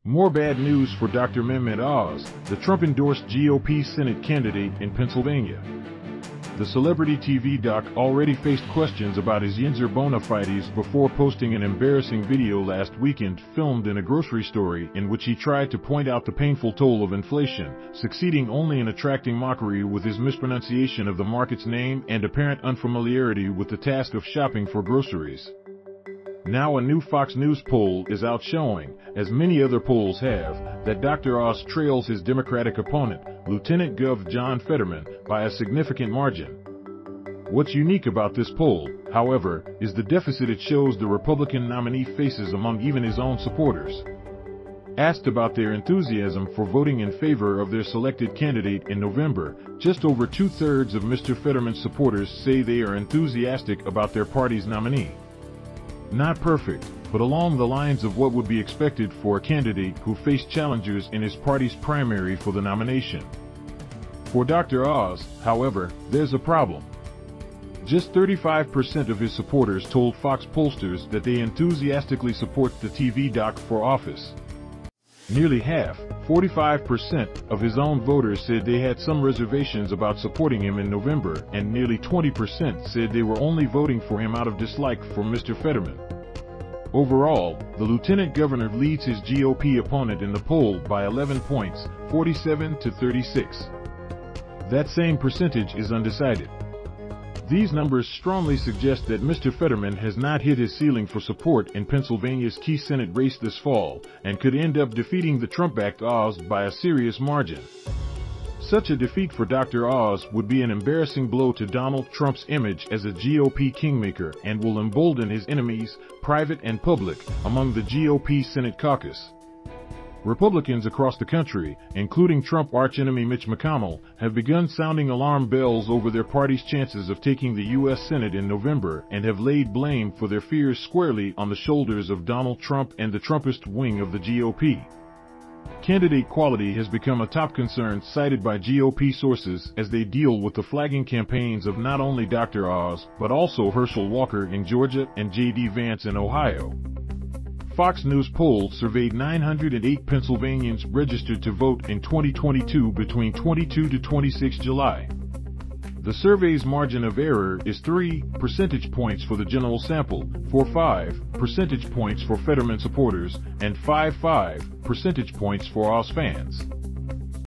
More bad news for Dr. Mehmet Oz, the Trump-endorsed GOP Senate candidate in Pennsylvania. The celebrity TV doc already faced questions about his Yinzer bona fides before posting an embarrassing video last weekend filmed in a grocery store in which he tried to point out the painful toll of inflation, succeeding only in attracting mockery with his mispronunciation of the market's name and apparent unfamiliarity with the task of shopping for groceries. Now a new Fox News poll is out showing, as many other polls have, that Dr. Oz trails his Democratic opponent, Lieutenant Gov John Fetterman, by a significant margin. What's unique about this poll, however, is the deficit it shows the Republican nominee faces among even his own supporters. Asked about their enthusiasm for voting in favor of their selected candidate in November, just over two-thirds of Mr. Fetterman's supporters say they are enthusiastic about their party's nominee. Not perfect, but along the lines of what would be expected for a candidate who faced challengers in his party's primary for the nomination. For Dr. Oz, however, there's a problem. Just 35% of his supporters told Fox pollsters that they enthusiastically support the TV doc for office. Nearly half, 45%, of his own voters said they had some reservations about supporting him in November, and nearly 20% said they were only voting for him out of dislike for Mr. Fetterman. Overall, the lieutenant governor leads his GOP opponent in the poll by 11 points, 47 to 36. That same percentage is undecided. These numbers strongly suggest that Mr. Fetterman has not hit his ceiling for support in Pennsylvania's key Senate race this fall, and could end up defeating the Trump-backed Oz by a serious margin. Such a defeat for Dr. Oz would be an embarrassing blow to Donald Trump's image as a GOP kingmaker and will embolden his enemies, private and public, among the GOP Senate caucus. Republicans across the country, including Trump archenemy Mitch McConnell, have begun sounding alarm bells over their party's chances of taking the U.S. Senate in November and have laid blame for their fears squarely on the shoulders of Donald Trump and the Trumpist wing of the GOP. Candidate quality has become a top concern cited by GOP sources as they deal with the flagging campaigns of not only Dr. Oz, but also Herschel Walker in Georgia and JD Vance in Ohio. Fox News polls surveyed 908 Pennsylvanians registered to vote in 2022 between 22 to 26 July. The survey's margin of error is 3 percentage points for the general sample, 5 percentage points for Fetterman supporters, and 5 percentage points for Oz fans.